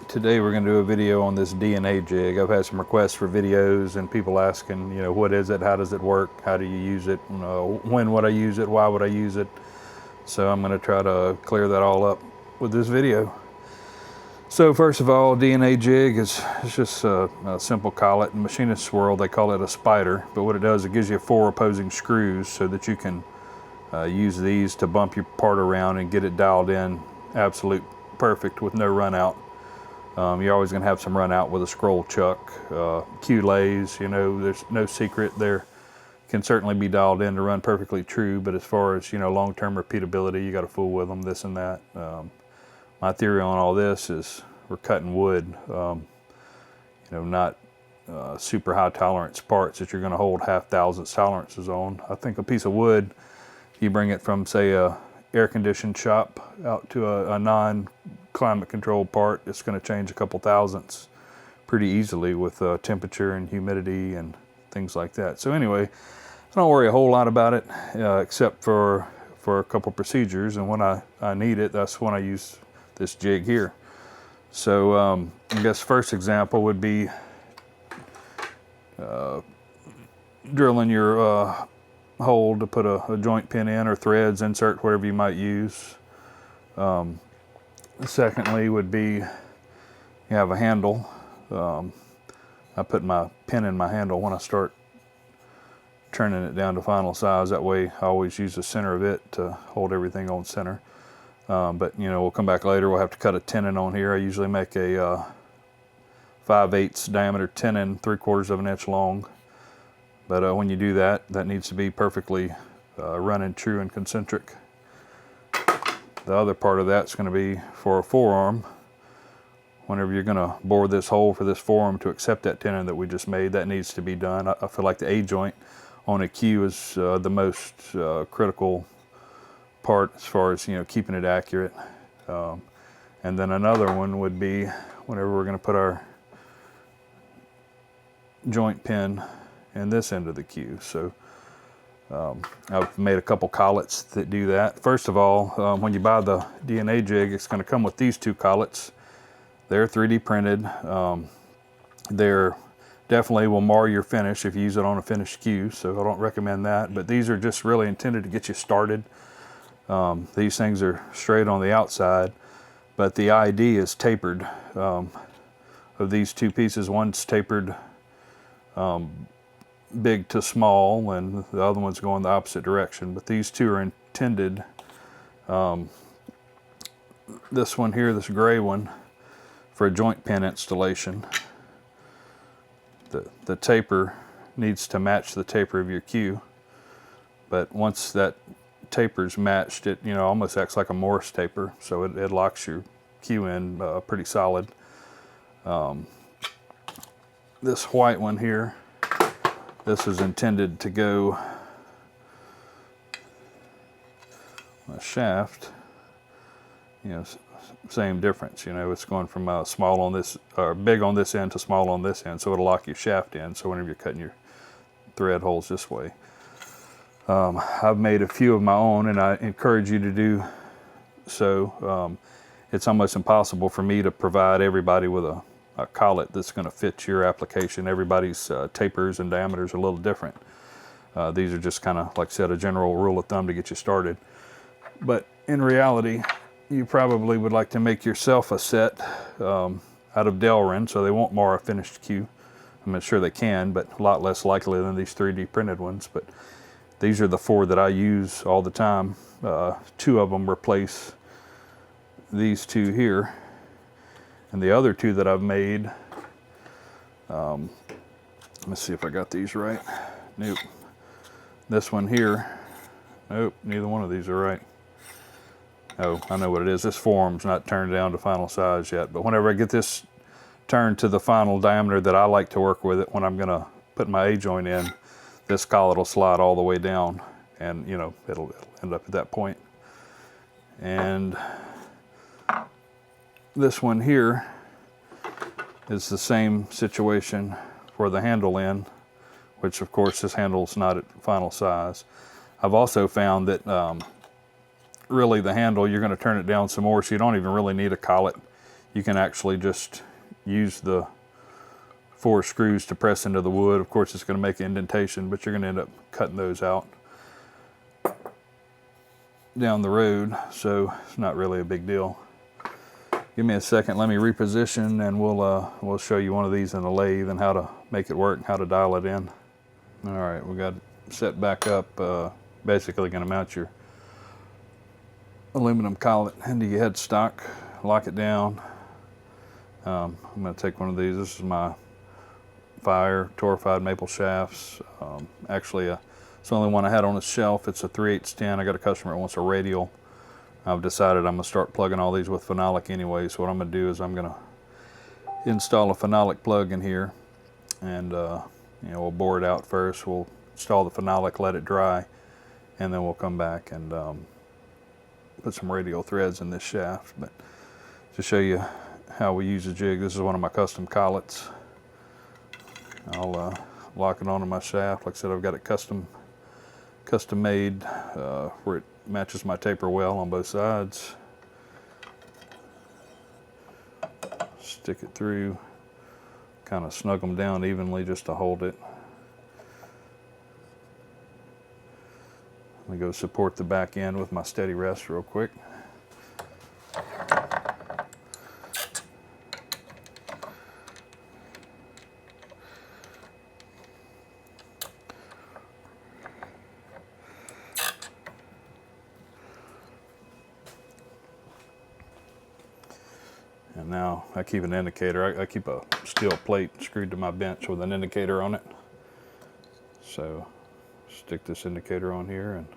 Today we're going to do a video on this DNA jig. I've had some requests for videos and people asking, what is it, how does it work, how do you use it, when would I use it, why would I use it. So I'm going to try to clear that all up with this video. So first of all, DNA jig is just a simple collet. In machinist's world they call it a spider, but what it does, it gives you 4 opposing screws so that you can use these to bump your part around and get it dialed in absolute perfect with no run out. You're always going to have some run out with a scroll chuck. Cue lathes, there's no secret. There can certainly be dialed in to run perfectly true, but as far as long-term repeatability, you got to fool with them, this and that. My theory on all this is we're cutting wood, not super high tolerance parts that you're going to hold half thousandths tolerances on. I think a piece of wood, you bring it from say a air-conditioned shop out to a non-climate controlled part, it's going to change a couple thousandths pretty easily with temperature and humidity and things like that. So anyway, I don't worry a whole lot about it except for a couple procedures, and when I need it, that's when I use this jig here. So I guess first example would be drilling your hole to put a joint pin in, or threads, insert whatever you might use. Secondly would be you have a handle. I put my pin in my handle when I start turning it down to final size. That way I always use the center of it to hold everything on center. But we'll come back later, we'll have to cut a tenon on here. I usually make a 5/8 diameter tenon, 3/4 of an inch long. But when you do that, that needs to be perfectly running true and concentric. The other part of that's going to be for a forearm. Whenever you're going to bore this hole for this forearm to accept that tenon that we just made, that needs to be done. I feel like the A joint on a cue is the most critical part as far as keeping it accurate. And then another one would be whenever we're going to put our joint pin in this end of the cue. So I've made a couple collets that do that. First of all, when you buy the DNA jig, it's going to come with these 2 collets. They're 3D printed. They're definitely will mar your finish if you use it on a finished cue, so I don't recommend that. But these are just really intended to get you started. These things are straight on the outside, but the ID is tapered. Of these 2 pieces, one's tapered big to small, and the other one's going the opposite direction. But these 2 are intended, this one here, this gray one, for a joint pin installation. The taper needs to match the taper of your cue, but once that taper's matched, it almost acts like a Morse taper, so it locks your cue in pretty solid. This white one here, this is intended to go a shaft, same difference. It's going from small on this, or big on this end to small on this end, so it'll lock your shaft in, so whenever you're cutting your thread holes this way. I've made a few of my own, and I encourage you to do so. It's almost impossible for me to provide everybody with a collet that's going to fit your application. Everybody's tapers and diameters are a little different. These are just kind of, like I said, a general rule of thumb to get you started. But in reality, you probably would like to make yourself a set out of Delrin, so they won't mar a finished cue. I'm sure they can, but a lot less likely than these 3D printed ones. But these are the 4 that I use all the time. 2 of them replace these 2 here. And the other 2 that I've made, let's see if I got these right. Nope. This one here, nope, neither one of these are right. Oh, I know what it is. This forearm's not turned down to final size yet, but whenever I get this turned to the final diameter that I like to work with it, when I'm going to put my A joint in, this collet will slide all the way down, and it'll end up at that point. And this one here is the same situation for the handle end, which of course this handle's not at final size. I've also found that really the handle, you're going to turn it down some more, so you don't even really need a collet. you can actually just use the 4 screws to press into the wood. Of course, it's going to make an indentation, but you're going to end up cutting those out down the road, so it's not really a big deal. Give me a second, let me reposition, and we'll show you one of these in the lathe and how to make it work and how to dial it in. All right, we got it set back up. Basically going to mount your aluminum collet into your headstock, lock it down. I'm going to take one of these. This is my Fire torrefied maple shafts. Actually, it's the only one I had on the shelf. It's a 3/8 10. I got a customer that wants a radial. I've decided I'm going to start plugging all these with phenolic anyway. So what I'm going to do is I'm going to install a phenolic plug in here, and we'll bore it out first. We'll install the phenolic, let it dry, and then we'll come back and put some radial threads in this shaft. But to show you how we use a jig, this is one of my custom collets. I'll lock it onto my shaft. Like I said, I've got it custom made where it matches my taper well on both sides. Stick it through, kind of snug them down evenly just to hold it. Let me go support the back end with my steady rest real quick. And now I keep an indicator. I keep a steel plate screwed to my bench with an indicator on it. So stick this indicator on here and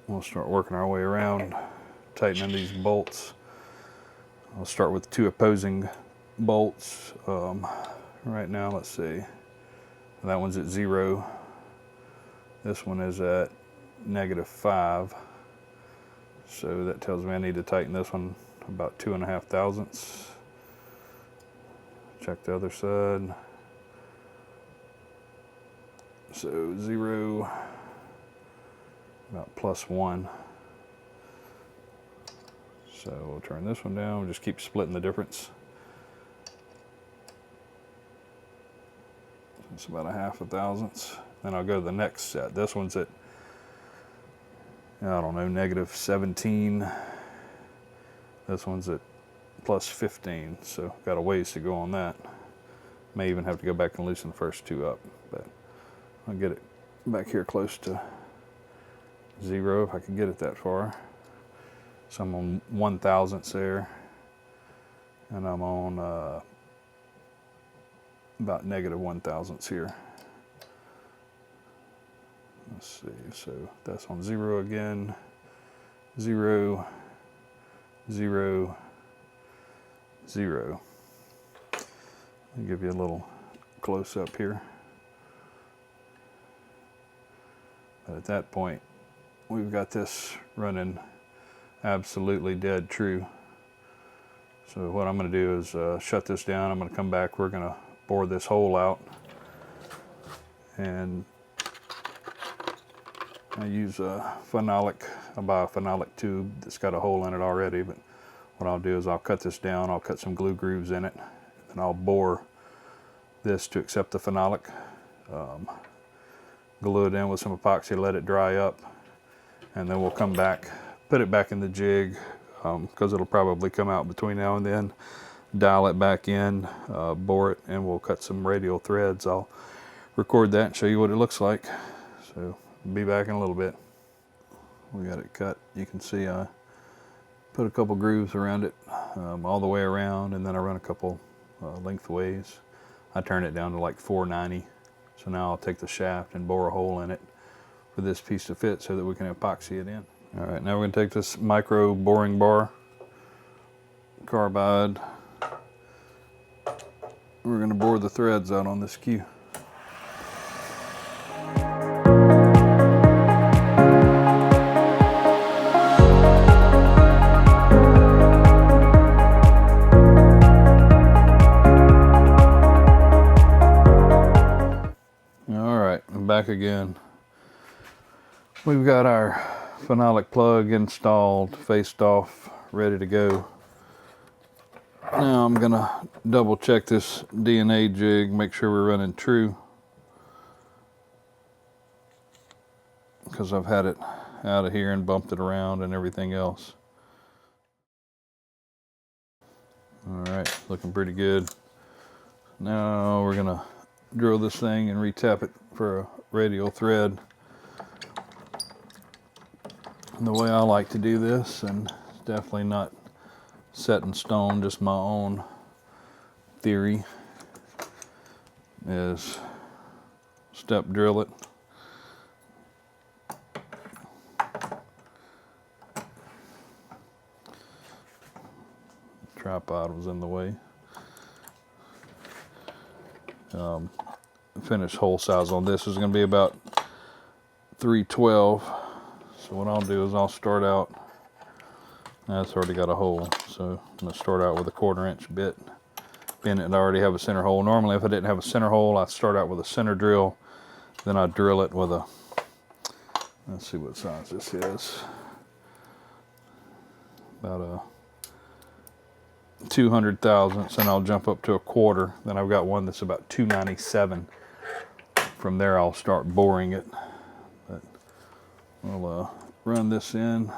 we'll start working our way around, tightening these bolts. I'll start with 2 opposing bolts. Right now, let's see. That one's at 0. This one is at -5. So that tells me I need to tighten this one about 2.5 thousandths. Check the other side. So 0, about +1. So we'll turn this one down. We'll just keep splitting the difference. It's about 0.5 thousandths. Then I'll go to the next set. This one's at, I don't know, -17. This one's at +15, so got a ways to go on that. May even have to go back and loosen the first 2 up, but I'll get it back here close to 0 if I can get it that far. So I'm on 1 thousandths there, and I'm on about -1 thousandths here. Let's see, so that's on 0 again, 0, 0, 0. I'll give you a little close up here. But at that point, we've got this running absolutely dead true. So what I'm going to do is shut this down. I'm going to come back. We're going to bore this hole out, and I use a phenolic. I buy a phenolic tube that's got a hole in it already, but what I'll do is I'll cut this down. I'll cut some glue grooves in it, and I'll bore this to accept the phenolic. Glue it in with some epoxy, let it dry up, and then we'll come back, put it back in the jig, because it'll probably come out between now and then. Dial it back in, bore it, and we'll cut some radial threads. I'll record that and show you what it looks like. So be back in a little bit. We got it cut. You can see I put a couple grooves around it, all the way around, and then I run a couple lengthways. I turn it down to like 490. So now I'll take the shaft and bore a hole in it for this piece to fit so that we can epoxy it in. All right, now we're going to take this micro boring bar, carbide. We're going to bore the threads out on this cue. Back again. We've got our phenolic plug installed, faced off, ready to go. Now I'm gonna double check this DNA jig, make sure we're running true, because I've had it out of here and bumped it around and everything else. All right, looking pretty good. Now we're gonna drill this thing and retap it for a radial thread. And the way I like to do this, and it's definitely not set in stone, just my own theory, is step drill it. Tripod was in the way. Finished hole size on this is going to be about 312. So what I'll do is I'll start out, that's already got a hole, so I'm going to start out with a 1/4 inch bit. Being that I already have a center hole. Normally if I didn't have a center hole, I'd start out with a center drill, then I'd drill it with a, let's see what size this is, about a 200 thousandths, and I'll jump up to a 1/4. Then I've got one that's about 297. From there I'll start boring it. But we'll run this in.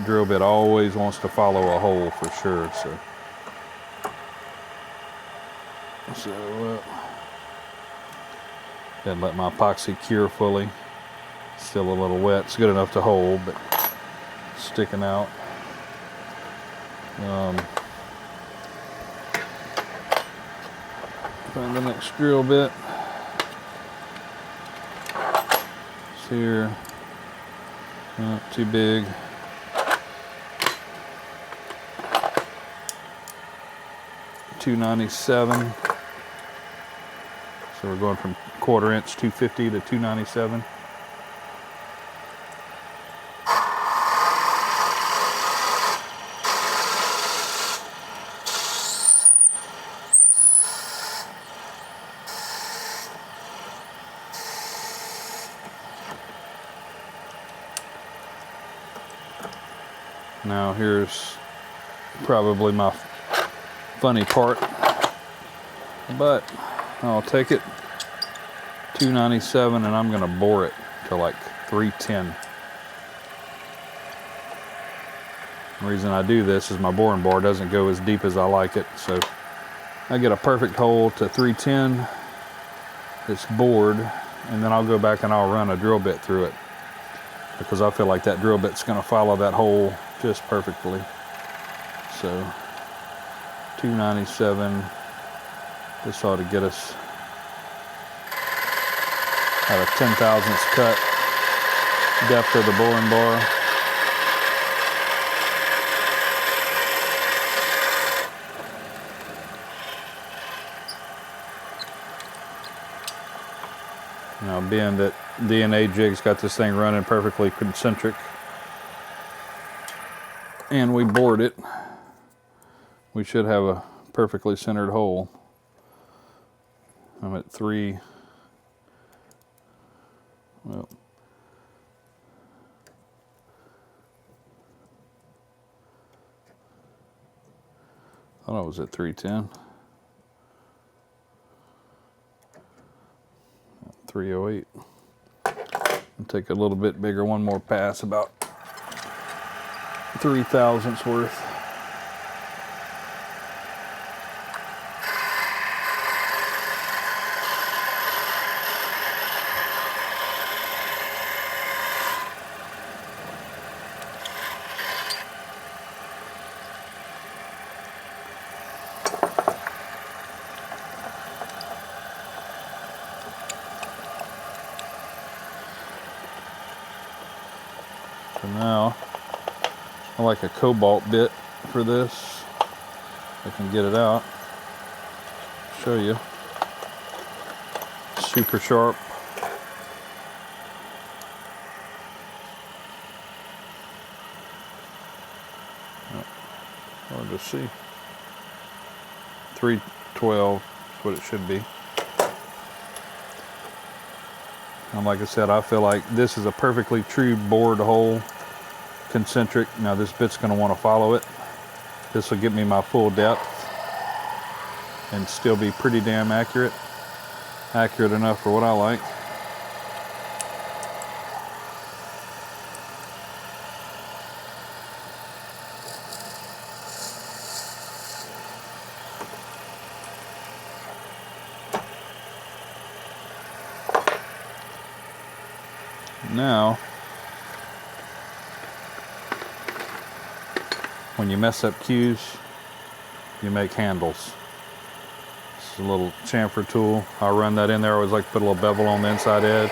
Drill bit always wants to follow a hole for sure, so didn't let my epoxy cure fully. Still a little wet. It's good enough to hold, but sticking out. Find the next drill bit. It's here. Not too big. .297. So we're going from 1/4 inch 250 to 297. Now here's probably my funny part, but I'll take it 297 and I'm gonna bore it to like 310. The reason I do this is my boring bar doesn't go as deep as I like it, so I get a perfect hole to 310. It's bored, and then I'll go back and I'll run a drill bit through it, because I feel like that drill bit's gonna follow that hole just perfectly. So 297, this ought to get us at a 10 thousandths cut depth of the boring bar. Now, being that DNA Jig's got this thing running perfectly concentric, and we bored it, we should have a perfectly centered hole. I'm at 3, well, I thought I was at 310. 308. I'll take a little bit bigger, one more pass, about 3 thousandths worth. So now, I like a cobalt bit for this. I can get it out, show you. Super sharp. Hard to see. 312 is what it should be. And like I said, I feel like this is a perfectly true bored hole, concentric. Now this bit's going to want to follow it. This will give me my full depth and still be pretty damn accurate. Accurate enough for what I like. Now, when you mess up cues, you make handles. This is a little chamfer tool. I'll run that in there. I always like to put a little bevel on the inside edge.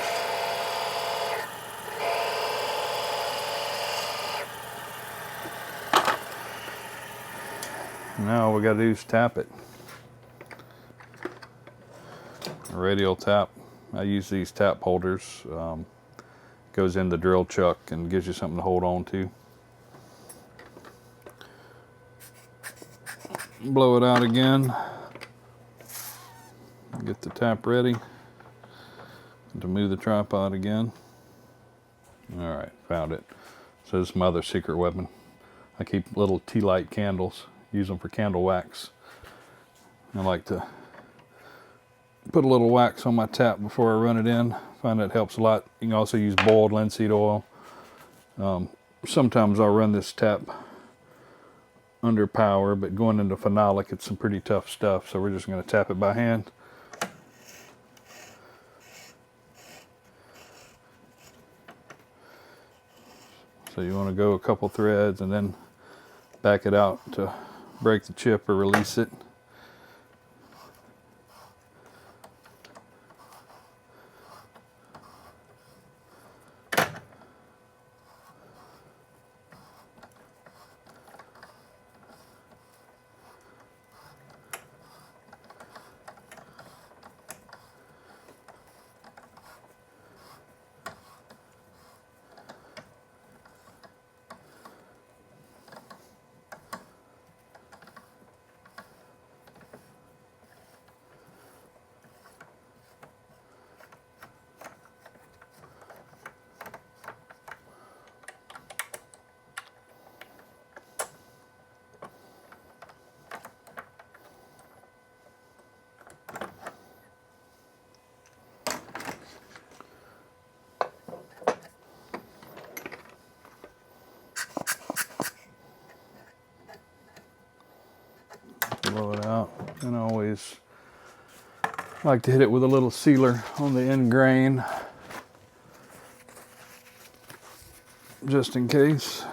Now all we got to do is tap it. A radial tap. I use these tap holders. Goes in the drill chuck and gives you something to hold on to. Blow it out again. Get the tap ready to move the tripod again. All right, found it. So this is my other secret weapon. I keep little tea light candles. Use them for candle wax. I like to put a little wax on my tap before I run it in. Find that helps a lot. You can also use boiled linseed oil. Sometimes I'll run this tap under power, but going into phenolic, it's some pretty tough stuff. So we're just going to tap it by hand. So you want to go a couple threads and then back it out to break the chip or release it. Blow it out, and I always like to hit it with a little sealer on the end grain, just in case.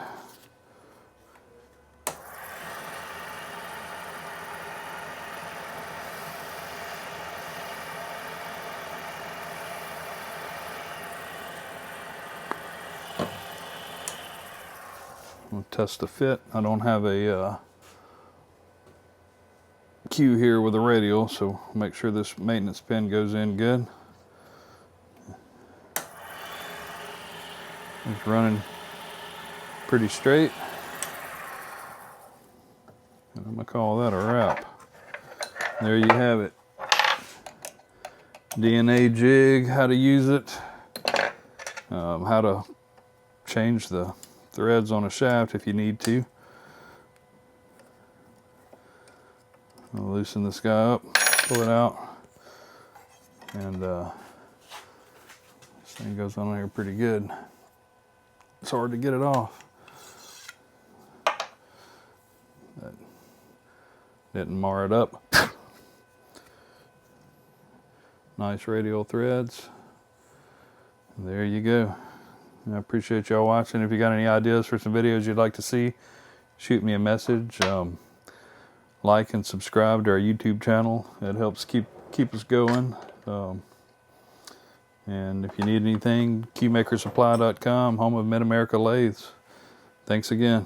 We'll test the fit. I don't have a cue here with a radial, so make sure this maintenance pin goes in good. It's running pretty straight. And I'm gonna call that a wrap. There you have it. DNA Jig, how to use it, how to change the threads on a shaft if you need to. I'll loosen this guy up, pull it out, and this thing goes on here pretty good. It's hard to get it off. That didn't mar it up. Nice radial threads. And there you go. I appreciate y'all watching. If you got any ideas for some videos you'd like to see, shoot me a message. Like and subscribe to our YouTube channel. It helps keep us going. And if you need anything, cuemakersupply.com, home of Mid America Lathes. Thanks again.